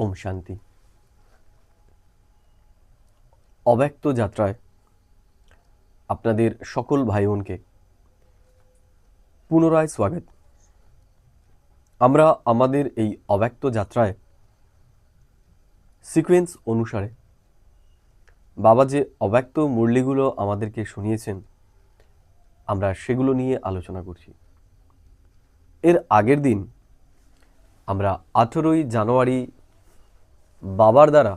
ओम शांति। অব্যক্ত যাত্রায় আপনাদের সকল ভাই বোনকে পুনরায় স্বাগত। আমরা আমাদের এই অব্যক্ত যাত্রায় সিকোয়েন্স অনুসারে বাবা যে অব্যক্ত মুরলিগুলো আমাদেরকে শুনিয়েছেন আমরা সেগুলো নিয়ে আলোচনা করছি। এর আগের দিন আমরা 18ই জানুয়ারি বাবার দ্বারা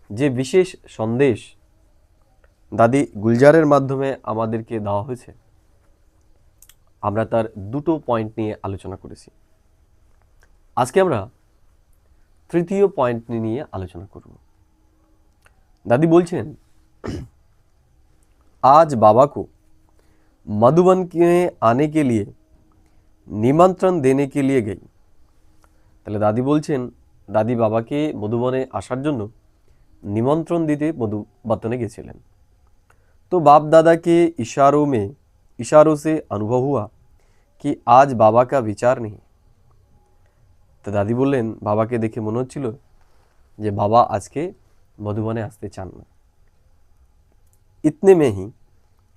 যে বিশেষ সন্দেশ দাদি গুলজারের মাধ্যমে আমাদেরকে দেওয়া হয়েছে আমরা তার দুটো পয়েন্ট নিয়ে আলোচনা করেছি। আজকে আমরা তৃতীয় পয়েন্ট নিয়ে আলোচনা করব। दादी बोलছেন आज बाबा को मधुबन में आने के लिए निमंत्रण देने के लिए गई। তাহলে দাদি বলছেন দাদি বাবাকে মধুবনে আসার জন্য निमंत्रण দিতে মধুবনে গেছিলেন। तो बाप दादा के इशारों से अनुभव हुआ कि आज बाबा का विचार नहीं। तो दादी বললেন বাবাকে দেখে মনে হচ্ছিল যে বাবা আজকে মধুবনে আসতে চান না। इतने में ही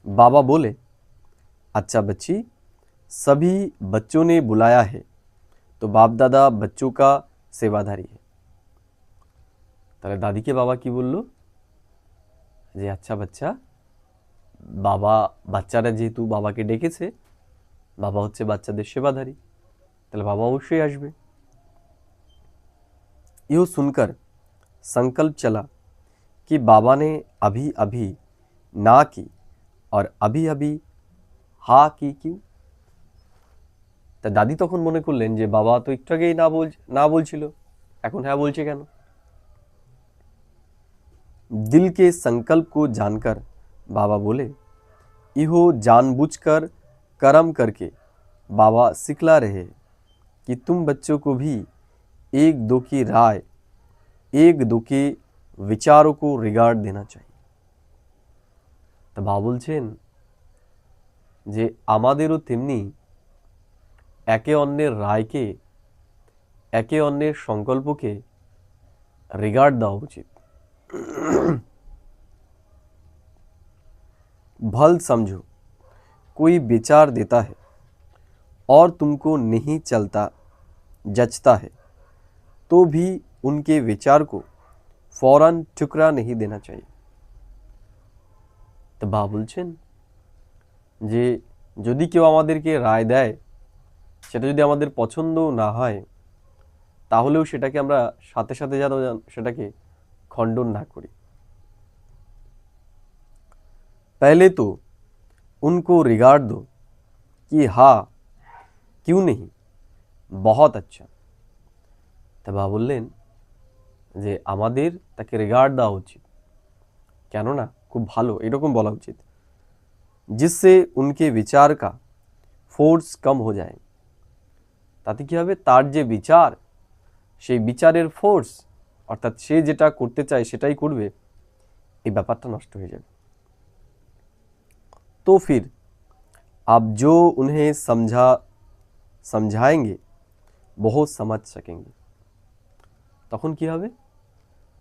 बाबा बोले अच्छा बच्ची सभी बच्चों ने बुलाया है तो बाप दादा बच्चों का सेवाधारी है। তাহলে দাদিকে বাবা কি বলল যে আচ্ছা বাচ্চা বাবা বাচ্চারা যেহেতু বাবাকে ডেকেছে বাবা হচ্ছে বাচ্চাদের সেবাধারী তাহলে বাবা অবশ্যই আসবে। यो सुनकर संकल्प चला कि बाबा ने अभी अभी ना की और अभी अभी हाँ की क्यों। তা দাদি তখন মনে করলেন যে বাবা তো একটু আগেই না বলছিল এখন হ্যাঁ বলছে কেন। दिल के संकल्प को जानकर बाबा बोले इहो जानबूझकर कर्म करके बाबा सिखला रहे कि तुम बच्चों को भी एक दो की राय एक दो के विचारों को रिगार्ड देना चाहिए। तो बाबा বলছেন যে আমাদেরও তেমনি একে অন্যের রায়কে একে অন্যের সংকল্পকে রিগার্ড দেওয়া উচিত। भल समझो कोई विचार देता है और तुमको नहीं चलता जचता है तो भी उनके विचार को फौरन ठुकरा नहीं देना चाहिए। तो बाबा বলছেন যে যদি কেউ আমাদেরকে রায় দেয় সেটা যদি আমাদের পছন্দ না হয় তাহলেও সেটাকে আমরা সাথে সাথে সেটাকে খণ্ডন না করি। पहले तो उनको रिगार्ड दो कि हाँ क्यों नहीं बहुत अच्छा। তা বাবা বললেন যে আমাদের তাকে রিগার্ড দেওয়া উচিত কেননা খুব ভালো এরকম বলা উচিত जिससे उनके विचार का फोर्स कम हो जाए। তাতে কি হবে তার যে বিচার সেই বিচারের ফোর্স অর্থাৎ সে যেটা করতে চায় সেটাই করবে এই ব্যাপারটা নষ্ট হয়ে যাবে। तो फिर आप जो उन्हें समझाएंगे बहुत समझ सकेंगे। তখন কি হবে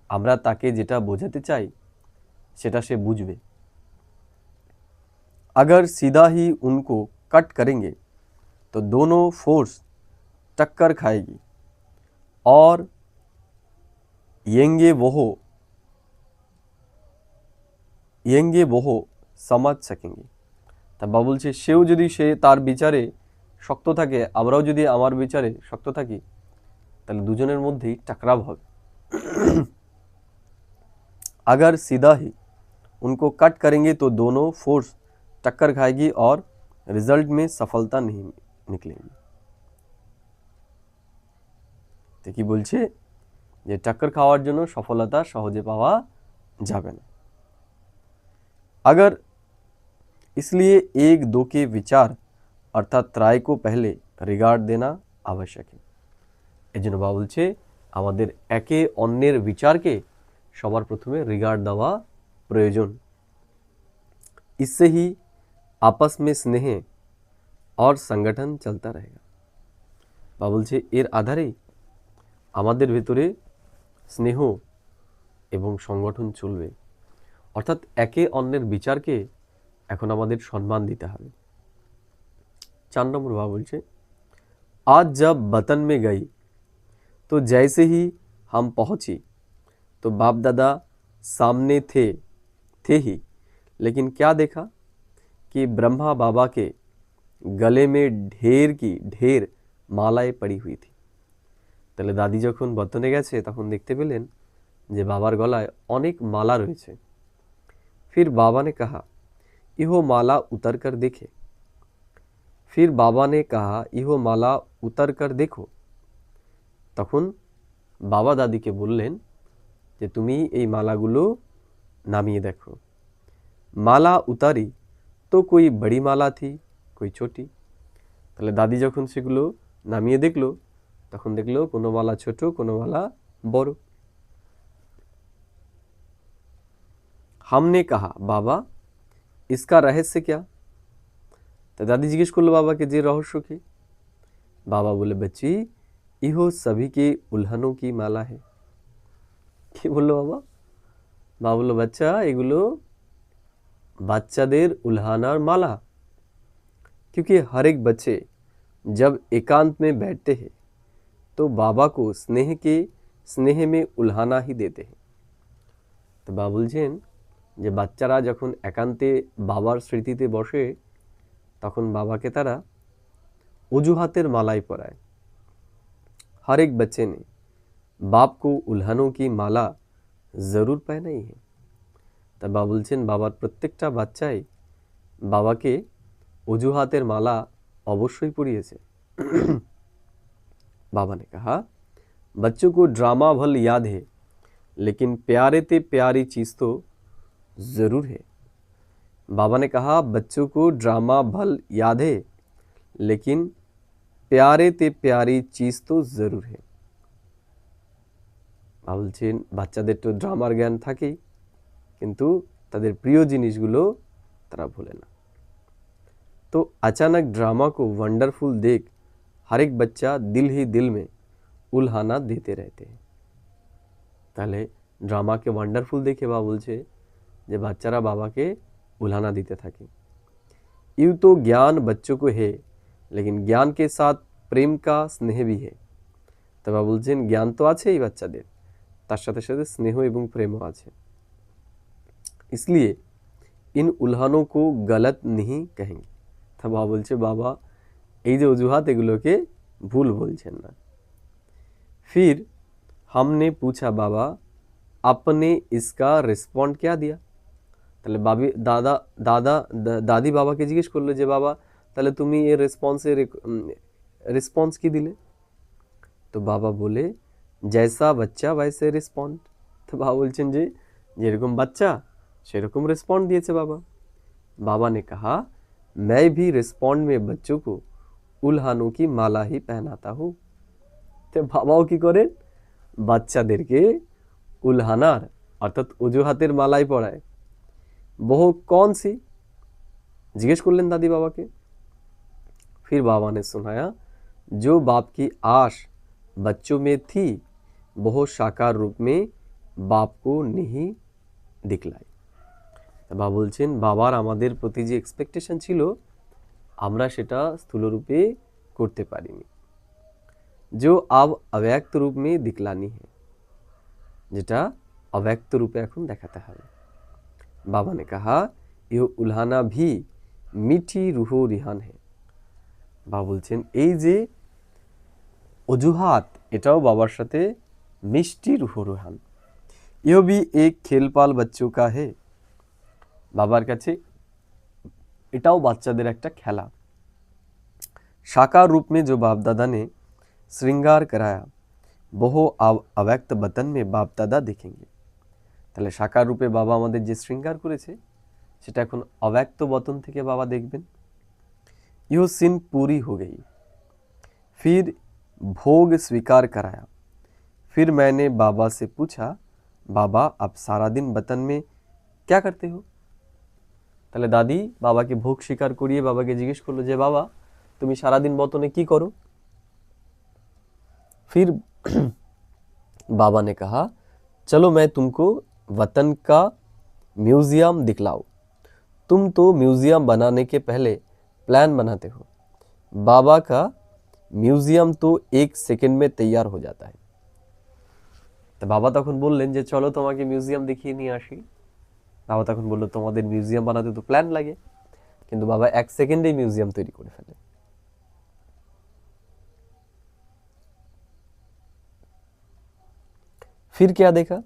আমরা তাকে যেটা বোঝাতে চাই সেটা সে বুঝবে। अगर सीधा ही उनको कट करेंगे तो दोनों फोर्स टक्कर खाएगी और येंगे वो समझ सकेंगे। তা বাবা বলছে সেও যদি সে তার বিচারে শক্ত থাকে আমরাও যদি আমার বিচারে শক্ত থাকি তাহলে দুজনের মধ্যেই टकराव হবে। अगर सीधा ही उनको कट करेंगे तो दोनों फोर्स टक्कर खाएगी और रिजल्ट में सफलता नहीं निकलेगी। তো কি বলছে যে टक्कर খাওয়ার জন্য সফলতা সহজে পাওয়া যাবে না। अगर इसलिए एक दो के विचार अर्थात त्राय को पहले रिगार्ड देना आवश्यक है। এজন্য বাবা বলছে আমাদের একে অন্যের বিচারকে সবার প্রথমে রিগার্ড দেওয়া প্রয়োজন। इससे ही आपस में स्नेह और संगठन चलता रहेगा। বাবা বলছে এর আধারেই আমাদের ভেতরে স্নেহ এবং সংগঠন চলবে, অর্থাৎ একে অন্যের বিচারকে এখন আমাদের সম্মান দিতে হবে। 4 নম্বর বাবা বলছে, आज जब वतन में गई तो जैसे ही हम पहुंची तो बाप दादा सामने थे ही, लेकिन क्या देखा कि ब्रह्मा बाबा के गले में ढेर की ढेर मालाएं पड़ी हुई थी। তাহলে দাদি যখন বতনে গেছে তখন দেখতে পেলেন যে বাবার গলায় অনেক মালা রয়েছে। फिर बाबा ने कहा इहो माला उतर कर देखे। फिर बाबा ने कहा इहो माला उतर कर देखो। তখন বাবা দাদিকে বললেন যে তুমি এই মালাগুলো নামিয়ে দেখো। মালা উতারি তো कोई बड़ी माला थी कोई छोटी। তাহলে দাদি যখন সেগুলো নামিয়ে দেখলো তখন দেখলো কোনো মালা ছোট কোনো মালা বড়। हमने कहा बाबा इसका रहस्य क्या। तो दादी जिज्ञेस करलो बाबा के जे रहस्य की। बाबा बोले बच्ची इहो सभी के उल्हनों की माला है। কি বললো বাবা? বাবা বললো বাচ্চা এগুলো বাচ্চাদের उल्हानार माला, क्योंकि हर एक बच्चे जब एकांत में बैठते हैं तो बाबा को स्नेह में उल्हाना ही देते हैं। तो बाबा বলছেন যে বাচ্চারা যখন একান্তে বাবার স্মৃতিতে বসে তখন বাবাকে তারা অজুহাতের মালাই পরায়। हर एक बच्चे ने बाप को उल्हानों की माला जरूर पहनाई है। তা বাবা বলছেন বাবার প্রত্যেকটা বাচ্চাই বাবাকে অজুহাতের মালা অবশ্যই পরিয়েছে। बाबा ने कहा बच्चों को ड्रामा भल याद है, लेकिन प्यारे ते प्यारी चीज़ तो ज़रूर है। बाबा ने कहा बच्चों को ड्रामा भल याद है, लेकिन प्यारे ते प्यारी चीज़ तो ज़रूर है। বাবা বলছেন বাচ্চাদের তো ড্রামার জ্ঞান থাকেই, কিন্তু তাদের প্রিয় জিনিসগুলো তারা ভুলে না। तो अचानक ड्रामा को वंडरफुल देख हर एक बच्चा दिल ही दिल में उल्हाना देते रहते हैं। তাহলে ড্রামাকে ওয়ান্ডারফুল দেখে বাবা বলছে যে বাচ্চারা বাবাকে उल्हाना দিতে থাকে। यूँ तो ज्ञान बच्चों को है, लेकिन ज्ञान के साथ प्रेम का स्नेह भी है। তো বাবা বলছেন জ্ঞান তো আছেই বাচ্চাদের, তার সাথে সাথে স্নেহ এবং প্রেমও আছে। इसलिए इन उल्हानों को गलत नहीं कहेंगे। তা বাবা বলছে বাবা এই যে অজুহাত এগুলোকে ভুল বলছেন না। फिर हमने पूछा बाबा आपने इसका रिस्पॉन्ड क्या दिया। তাহলে দাদি বাবাকে জিজ্ঞেস করলো যে বাবা তাহলে তুমি এর রেসপন্স কি দিলে। তো বাবা বলে जैसा बच्चा वैसे रिस्पॉन्ड। তো বাবা বলছেন যে যেরকম বাচ্চা সেরকম রেসপন্ড দিয়েছে বাবা। बाबा ने कहा मैं भी रिस्पॉन्ड में बच्चों को उल्हानों की माला ही पहनाता हूँ। तो বাবাও কি করেন বাচ্চাদেরকে উলহানার অর্থাৎ অজুহাতের মালাই পরায়। वो कौन सी जिज्ञेस করলেন दादी बाबा के। फिर बाबा ने सुनाया जो बाप की आश बच्चों में थी वो साकार रूप में बाप को नहीं दिखलाई। বাবা বলছেন বাবার আমাদের প্রতি যে এক্সপেকটেশন ছিল আমরা সেটা স্থূল রূপে করতে পারিনি। जो अब अव्यक्त रूप में दिखलानी है, যেটা अव्यक्त रूपे এখন দেখাতে হবে। बाबा ने कहा ये उल्हाना भी मीठी रूहो रिहान है। বাবা বলছেন এই যে অজুহাত এটাও বাবার সাথে মিষ্টি রুহো রুহান। ये भी एक खेलपाल बच्चों का है। বাবার কাছে এটাও বাচ্চাদের একটা খেলা। साकार रूप में जो बाप दादा ने श्रृंगार कराया वो अव्यक्त बतन में बाप दादा देखेंगे। তাহলে সাকার রূপে বাবা আমাদের যে শৃঙ্গার করেছে সেটা এখন অব্যক্ত বতন থেকে বাবা দেখবেন। यो सिन पूरी हो गई, फिर भोग स्वीकार कराया। फिर मैंने बाबा से पूछा बाबा आप सारा दिन बतन में क्या करते हो। তাহলে দাদি বাবাকে ভোগ স্বীকার করিয়ে বাবাকে জিজ্ঞেস করলো যে বাবা তুমি সারাদিন বতনে কি করো। फिर बाबा ने कहा, चलो मैं तुमको वतन का म्यूज़ियम दिखलाऊं। तुम तो म्यूज़ियम बनाने के पहले प्लान बनाते हो। बाबा का म्यूज़ियम तो 1 सेकेंड में तैयार हो जाता है। তো বাবা তখন বললেন যে চলো তোমাকে মিউজিয়াম দেখিয়ে নিয়ে আসি। বাবা তখন বললো, তোমাদের মিউজিয়াম বানাতে তো প্ল্যান লাগে, কিন্তু বাবা 1 সেকেন্ডেই মিউজিয়াম তৈরি করে ফেলে। फिर क्या देखा?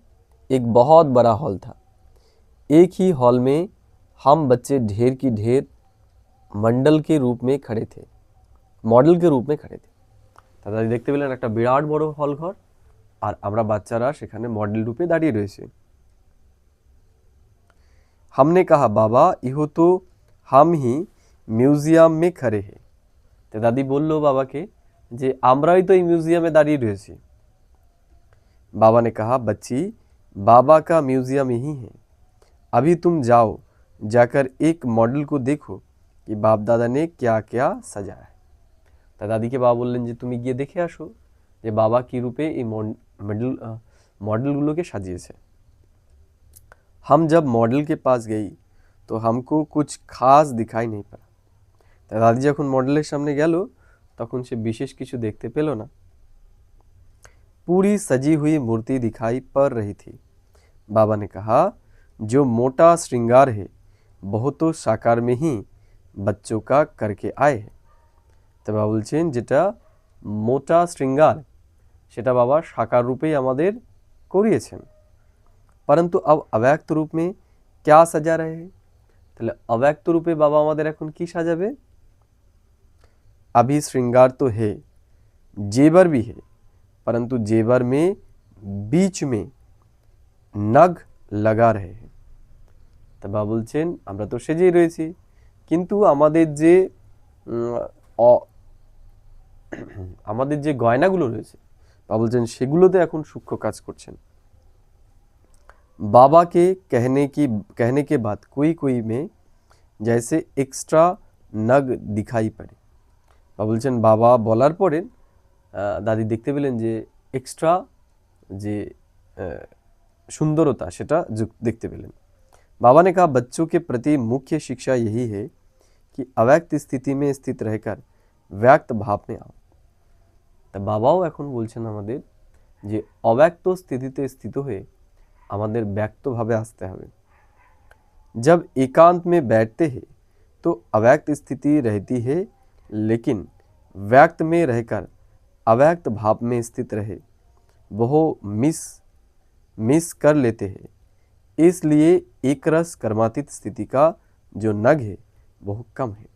एक बहुत बड़ा हॉल था। एक ही हॉल में हम बच्चे ढेर की ढेर मंडल के रूप में खड़े थे, मॉडल के रूप में खड़े थे। দাদা দেখতে পেলেন একটা বিরাট বড় হল ঘর, আর আমরা বাচ্চারা সেখানে মডেল রূপে দাঁড়িয়ে রয়েছে। हमने कहा, बाबा इहो तो हम ही মিউজিয়াম में खड़े हैं। তো দাদি বলল বাবাকে যে আমরাই তো এই মিউজিয়ামে দাঁড়িয়ে রয়েছি। बाबा ने कहा, बच्ची बाबा का म्यूज़ियम यही है। अभी तुम जाओ, जाकर एक मॉडल को देखो कि बाप दादा ने क्या क्या सजाया है। তা দাদিকে বাবা বললেন যে তুমি গিয়ে দেখে আসো যে বাবা কী রূপে এই মডেলগুলোকে সাজিয়েছে। हम जब मॉडल के पास गई तो हमको कुछ खास दिखाई नहीं पड़ा। তা দাদি যখন মডেলের সামনে গেল তখন সে বিশেষ কিছু দেখতে পেল না। पूरी सजी हुई मूर्ति दिखाई पड़ रही थी। बाबा ने कहा, जो मोटा श्रृंगार है वह तो साकार में ही बच्चों का करके आए हैं। তো বাবা বলছেন যেটা মোটা শৃঙ্গার সেটা বাবা সাকার রূপেই আমাদের করিয়েছেন। परंतु अब अव्यक्त रूप में क्या सजा रहे हैं? তাহলে अव्यक्त रूपे बाबा আমাদের এখন কি সাজাবে? अभी श्रृंगार तो है, जेवर भी है, परंतु जेवर में बीच में नग लगा रहे हैं। তা বাবা বলছেন আমরা তো সেজেই রয়েছি, কিন্তু আমাদের যে গয়নাগুলো রয়েছে বাবা বলছেন সেগুলোতে এখন সূক্ষ্ম কাজ করছেন। बाबा के कहने के बाद कोई कोई में जैसे एक्स्ट्रा नग दिखाई पड़े। বাবা বলছেন বাবা বলার পরে দাদি দেখতে পেলেন যে এক্সট্রা যে সুন্দরতা সেটা দেখতে পেলেন। बाबा ने कहा, बच्चों के प्रति मुख्य शिक्षा यही है कि अव्यक्त स्थिति में स्थित रहकर व्यक्त भाव में आओ। তা বাবাও এখন বলছেন আমাদের যে অব্যক্ত স্থিতিতে স্থিত হয়ে আমাদের ব্যক্তভাবে আসতে হবে। जब एकांत में बैठते हैं तो अव्यक्त स्थिति रहती है, लेकिन व्यक्त में रहकर अव्यक्त भाव में स्थित रहे वह मिस कर लेते हैं। इसलिए एक रस कर्मातीत स्थिति का जो नग है वह कम है।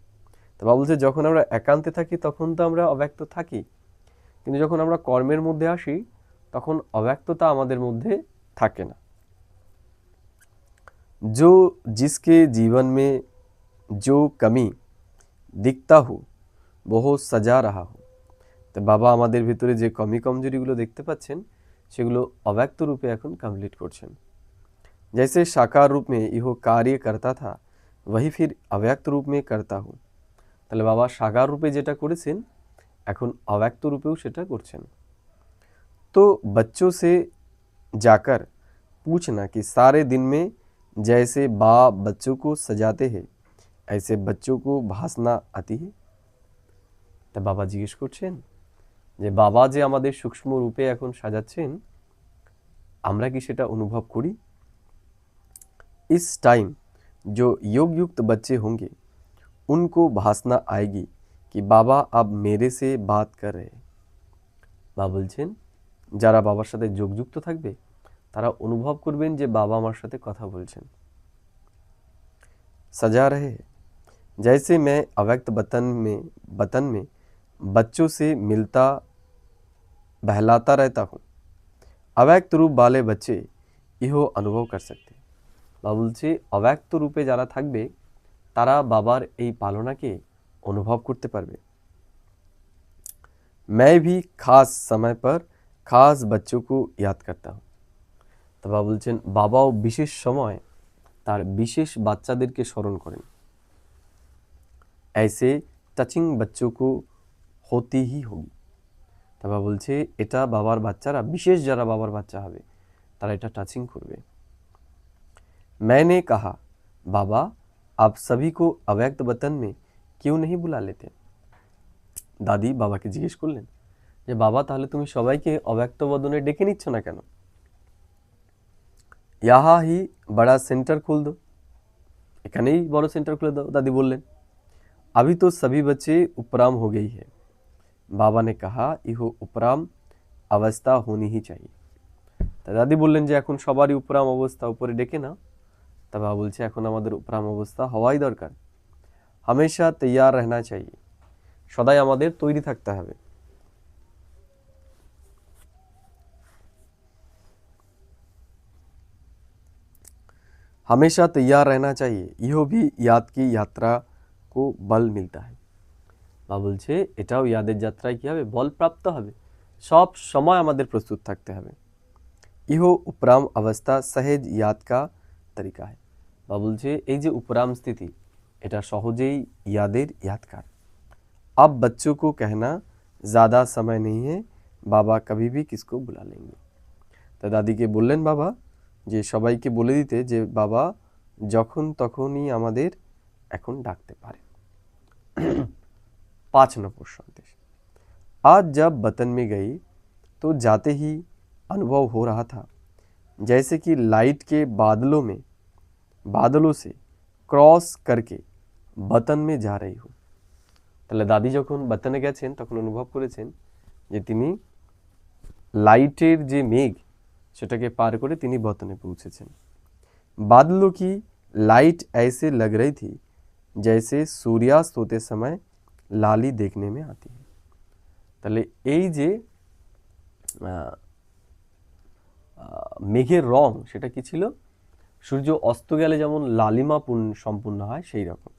तो বাবা বলছে যখন আমরা একান্তে থাকি তখন তো আমরা অব্যক্ত থাকি, কিন্তু যখন আমরা কর্মের মধ্যে আসি তখন অব্যক্ততা আমাদের মধ্যে থাকে না। जो जिसके जीवन में जो कमी दिखता हो वह सजा रहा हो। তো বাবা আমাদের ভিতরে যে কমজোরিগুলো দেখতে পাচ্ছেন সেগুলো অব্যক্ত রূপে এখন কমপ্লিট করছেন। जैसे साकार रूप में यह कार्य करता था वही फिर अव्यक्त रूप में करता हूँ। তাহলে বাবা সাকার রূপে যেটা করেছেন এখন অব্যক্ত রূপেও সেটা করছেন। तो बच्चों से जाकर पूछना कि सारे दिन में जैसे बाप बच्चों को सजाते हैं ऐसे बच्चों को भासना आती है। তা বাবা জিজ্ঞেস করছেন যে বাবা যে আমাদের সূক্ষ্ম রূপে এখন সাজাচ্ছেন আমরা কি সেটা অনুভব করি? इस टाइम जो योग युक्त बच्चे होंगे उनको भासना आएगी कि बाबा अब मेरे से बात कर रहे हैं। বাবা বলছেন যারা বাবার সাথে যোগযুক্ত থাকবে তারা অনুভব করবেন যে বাবা আমার সাথে কথা বলছেন। सजा रहे हैं जैसे मैं अव्यक्त बतन में बच्चों से मिलता बहलाता रहता हूँ, अव्यक्त रूप वाले बच्चे इहो अनुभव कर सकते। বাবা বলছে অব্যক্ত রূপে যারা থাকবে তারা বাবার এই পালনাকে অনুভব করতে পারবে। मैं भी खास समय पर खास बच्चों को याद करता हूँ। তো বাবা বলছেন বাবাও বিশেষ সময় তার বিশেষ বাচ্চাদেরকে স্মরণ করেন। ऐसे टचिंग बच्चों को होती ही होगी। বাবা বলছে এটা বাবার বাচ্চারা, বিশেষ যারা বাবার বাচ্চা হবে তারা এটা টাচিং করবে। मैंने कहा बाबा आप सभी को अव्यक्त वतन में क्यों नहीं बुला लेते। দাদি বাবাকে জিজ্ঞেস করলেন যে বাবা তাহলে তুমি সবাইকে অব্যক্ত বদনে ডেকে নিচ্ছ না কেন? यहाँ ही बड़ा सेंटर खोल दो, এখানেই বড় সেন্টার খুলে দাও। দাদি বললেন अभी तो सभी बच्चे उपराम हो गई है। बाबा ने कहा यह उपराम अवस्था होनी ही चाहिए। তা দাদি বললেন যে এখন সবারই উপরাম অবস্থা, উপরে ডেকে না। তা বাবা বলছে এখন আমাদের উপরাম অবস্থা হওয়াই দরকার। हमेशा तैयार रहना चाहिए, সদাই আমাদের তৈরি থাকতে হবে। हमेशा तैयार रहना चाहिए, यह भी याद की यात्रा को बल मिलता है। বা বলছে এটাও ইয়াদের যাত্রায় কী হবে, বল প্রাপ্ত হবে। সব সময় আমাদের প্রস্তুত থাকতে হবে। ইহো উপরাম অবস্থা সহেজ ইয়াদ কা তরিকা है। বা বলছে এই যে উপরাম স্থিতি এটা সহজেই ইয়াদের यादकार। अब बच्चों को कहना ज़्यादा समय नहीं है, बाबा कभी भी किसको बुला लेंगे। তা দাদিকে বললেন বাবা যে সবাইকে বলে দিতে যে বাবা যখন তখনই আমাদের এখন ডাকতে পারে। 5 नंबर संदेश। आज जब वतन में गई तो जाते ही अनुभव हो रहा था जैसे कि लाइट के बादलों से क्रॉस करके वतन में जा रही हूँ। তাহলে দাদি যখন বতনে গেছেন তখন অনুভব করেছেন যে তিনি লাইটের যে মেঘ সেটাকে পার করে তিনি वतने পৌঁছেছেন। बादलों की लाइट ऐसे लग रही थी जैसे सूर्यास्त होते समय लाली देखने में आती है। তাহলে এই যে মেঘের রং সেটা কি ছিল, সূর্য অস্ত গেলে যেমন লালিমা সম্পূর্ণ হয় সেই রকম।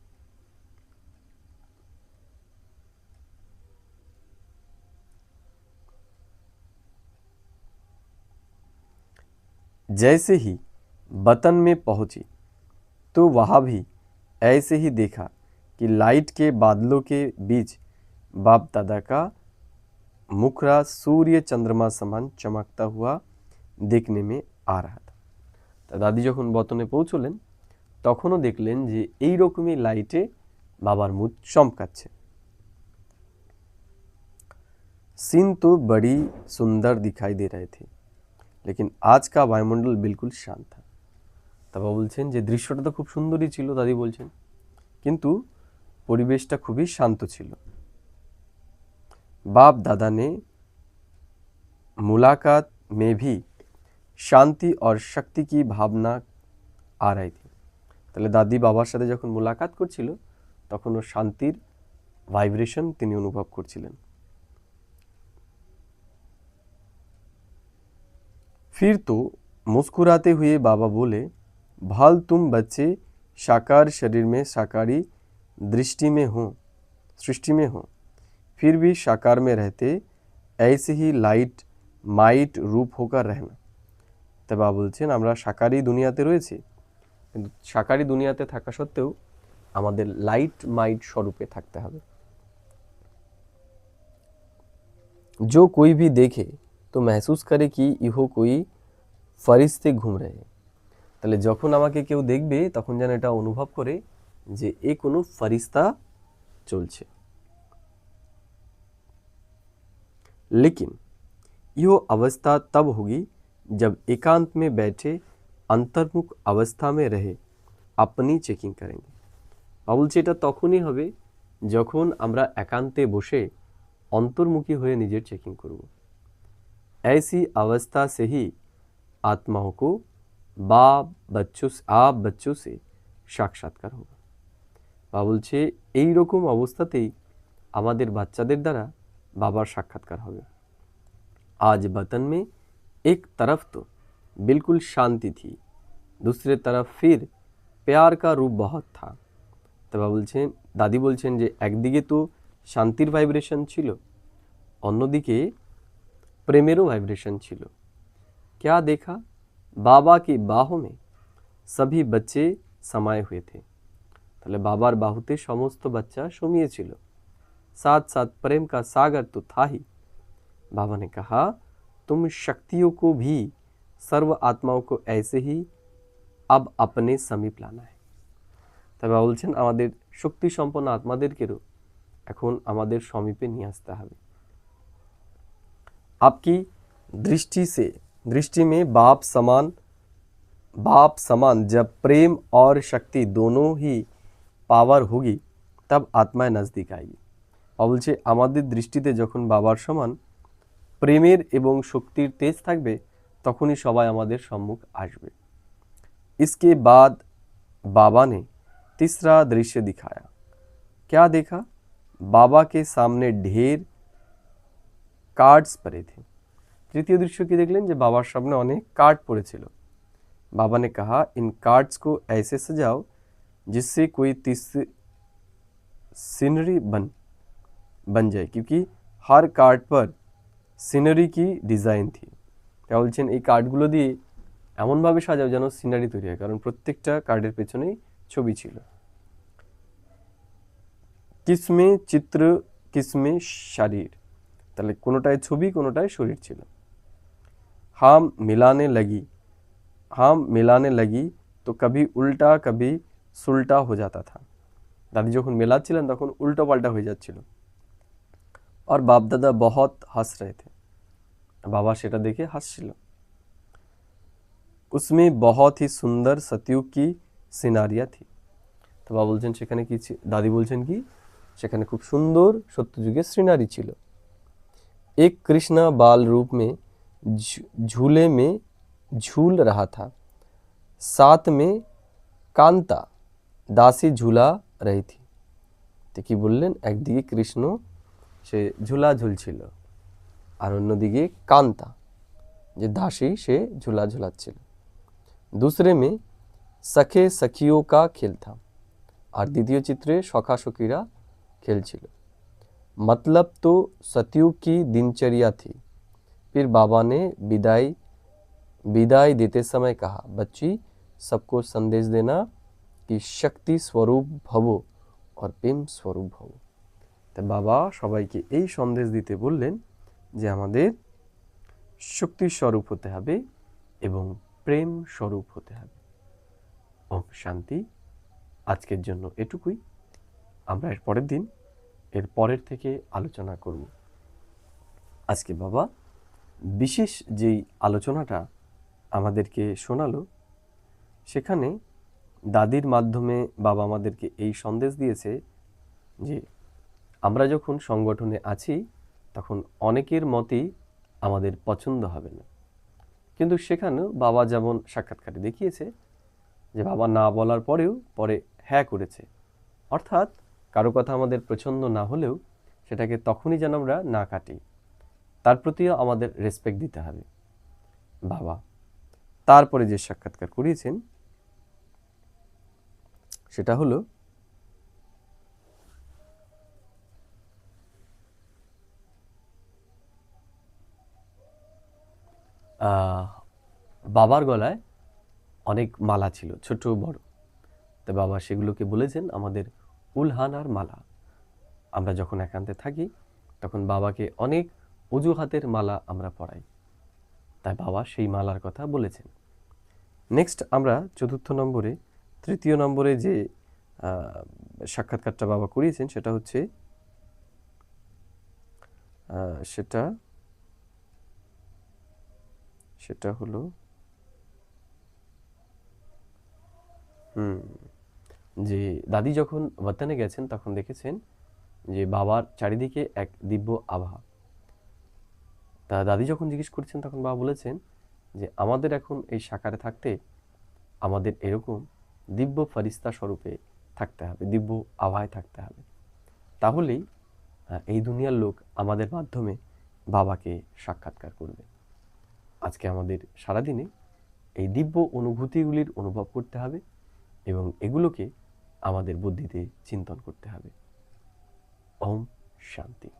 जैसे ही वतन में पहुंची तो वहाँ भी ऐसे ही देखा कि लाइट के बादलों के बीच बाप दादा का मुखड़ा सूर्य चंद्रमा समान चमकता हुआ देखने में आ रहा था। তা দাদি যখন বতনে পৌঁছলেন তখনও দেখলেন যে এই রকমই লাইটে বাবার মুখ চমকাচ্ছে। सीन तो बड़ी सुंदर दिखाई दे रहे थे लेकिन आज का वायुमंडल बिल्कुल शांत था। বাবা বলছেন যে দৃশ্যটা তো খুব সুন্দরই ছিল, দাদি বলছেন, কিন্তু পরিবেশটা খুবই শান্ত ছিল। बाप दादा ने मुलाकात में भी शांति और शक्ति की भावना आ रही थी। তাহলে দাদি বাবার সাথে যখন মুলাকাত করছিল তখনও শান্তির ভাইব্রেশন তিনি অনুভব করছিলেন। फिर तो मुस्कुराते हुए बाबा बोले भल तुम बच्चे साकार शरीर में साकारी सृष्टि में हो फिर भी साकार में रहते ऐसे ही लाइट माइट रूप होकर रहना। तो बाबा বলছেন আমরা সাকারি দুনিয়াতে রয়েছি, কিন্তু সাকারি দুনিয়াতে থাকা সত্ত্বেও আমাদের লাইট মাইট স্বরূপে থাকতে হবে। जो कोई भी देखे तो महसूस करे कि ইহো कोई ফরিস্তে ঘুম रहे। তাহলে যখন আমাকে কেউ দেখবে তখন যেন এটা অনুভব করে যে এ কোনো ফরিস্তা চলছে। लेकिन यह अवस्था तब होगी जब एकांत में बैठे अंतर्मुख अवस्था में रहे अपनी चेकिंग करेंगे। বলছে এটা তখনই হবে যখন আমরা একান্তে বসে অন্তর্মুখী হয়ে নিজের চেকিং করব। ऐसी अवस्था से ही आत्माओं को आप बच्चों से সাক্ষাৎকার होगा। বা বলছে এই রকম অবস্থাতেই আমাদের বাচ্চাদের দ্বারা बाबा साक्षात्कार होगा। आज वतन में एक तरफ तो बिल्कुल शांति थी, दूसरे तरफ फिर प्यार का रूप बहुत था। तो बाबा बोलছেন, दादी बोलছেন যে একদিকে তো শান্তির ভাইব্রেশন ছিল, অন্যদিকে প্রেমেরও ভাইব্রেশন ছিল। क्या देखा, बाबा की बाहों में सभी बच्चे समाये हुए थे। তাহলে বাবার বাহুতে সমস্ত বাচ্চা সমিয়ে ছিল। साथ साथ प्रेम का सागर तो था ही। बाबा ने कहा तुम शक्तियों को भी सर्व आत्माओं को ऐसे ही अब अपने समीप लाना है। তবে বাবা বলছেন আমাদের শক্তি সম্পন্ন আত্মাদেরকেও এখন আমাদের সমীপে নিয়ে আসতে হবে। आपकी दृष्टि में बाप समान जब प्रेम और शक्ति दोनों ही पावर होगी तब आत्माएं नजदीक आएगी। বাবা বলছে আমাদের দৃষ্টিতে যখন বাবার সমান প্রেমের এবং শক্তির তেজ থাকবে তখনই সবাই আমাদের সম্মুখ আসবে। इसके बाद बाबा ने तीसरा दृश्य दिखाया। क्या देखा? बाबा के सामने ढेर कार्ड्स पड़े थे। तृतीय दृश्य की देखलें जो बाबार सामने अनेक कार्ड पड़े ছিল। बाबा ने कहा इन कार्ड्स को ऐसे सजाओ जिससे कोई सीनरी बन जाए, क्योंकि हर कार्ड पर सीनरी की डिज़ाइन थी। क्या বলছেন এই কার্ডগুলো দিয়ে এমনভাবে সাজাও যেন সিনারি তৈরি হয়, কারণ প্রত্যেকটা কার্ডের পেছনেই ছবি ছিল। কিসমে চিত্র কিসমে শরীর, তাহলে কোনোটায় ছবি কোনোটায় শরীর ছিল। हम मिलाने लगी तो कभी उल्टा कभी सुल्टा हो जाता था। दादी যখন মেলাচ্ছিলেন তখন উল্টো পাল্টা হয়ে যাচ্ছিল। और बाप दादा बहुत हंस रहे थे, बाबा সেটা দেখে হাসছিল। उसमें बहुत ही सुंदर सतयुग की সিনারিয়া थी। তো বাবা বলছেন সেখানে কি দাদি বলছেন কি সেখানে খুব সুন্দর সত্যযুগের সিনারি ছিল। एक कृष्ण बाल रूप में झूले में झूल रहा था, साथ में कांता दासी झूला रही थी। तो কি বললেন একদিকে কৃষ্ণ সে ঝুলা ঝুলছিল আর অন্যদিকে কান্তা যে দাসী সে ঝুলা ঝুলাচ্ছিল। दूसरे में सखे सखियों का खेल था, और द्वितीय चित्रे सखा सखीरा खेलছিল। मतलब तो सतयुग की दिनचर्या थी। फिर बाबा ने विदाई देते समय कहा, बच्ची सबको संदेश देना कि शक्ति स्वरूप भवो और प्रेम स्वरूप भवो। तो बाबा সবাইকে এই সন্দেশ দিতে বললেন যে আমাদের শক্তি স্বরূপ হতে হবে এবং প্রেম স্বরূপ হতে হবে। ওম শান্তি। আজকের জন্য এটুকুই, আমরা এর পরের দিন এর পরের থেকে আলোচনা করব। আজকে বাবা বিশেষ যেই আলোচনাটা আমাদেরকে শোনালো সেখানে দাদির মাধ্যমে বাবা আমাদেরকে এই সন্দেশ দিয়েছে যে আমরা যখন সংগঠনে আছি তখন অনেকের মতই আমাদের পছন্দ হবে না, কিন্তু সেখানেও বাবা যেমন সাক্ষাৎকারে দেখিয়েছে যে বাবা না বলার পরেও পরে হ্যাঁ করেছে, অর্থাৎ কারো কথা আমাদের পছন্দ না হলেও সেটাকে তখনই যেন আমরা না কাটি, তার প্রতিও আমাদের রেসপেক্ট দিতে হবে। বাবা তারপরে যে সাক্ষাৎকার করিয়েছেন সেটা হলো বাবার গলায় অনেক মালা ছিল, ছোট বড়। তো বাবা সেগুলোকে বলেছেন আমাদের উলহানার মালা। আমরা যখন একান্তে থাকি তখন বাবাকে অনেক অজুহাতের মালা আমরা পরাই, তাই বাবা সেই মালার কথা বলেছেন। নেক্সট আমরা তৃতীয় নম্বরে যে সাক্ষাৎকারটা বাবা করিয়েছেন সেটা হচ্ছে সেটা হলো যে দাদি যখন বতনে গেছেন তখন দেখেছেন যে বাবার চারিদিকে এক দিব্য আভা। তা দাদি যখন জিজ্ঞেস করছেন তখন বাবা বলেছেন যে আমাদের এখন এই সাকারে থাকতে আমাদের এরকম দিব্য ফরিস্তা স্বরূপে থাকতে হবে, দিব্য আভায় থাকতে হবে, তাহলেই এই দুনিয়ার লোক আমাদের মাধ্যমে বাবাকে সাক্ষাৎকার করবে। আজকে আমাদের সারাদিনে এই দিব্য অনুভূতিগুলির অনুভব করতে হবে এবং এগুলোকে আমাদের বুদ্ধিতে চিন্তন করতে হবে। ওম শান্তি।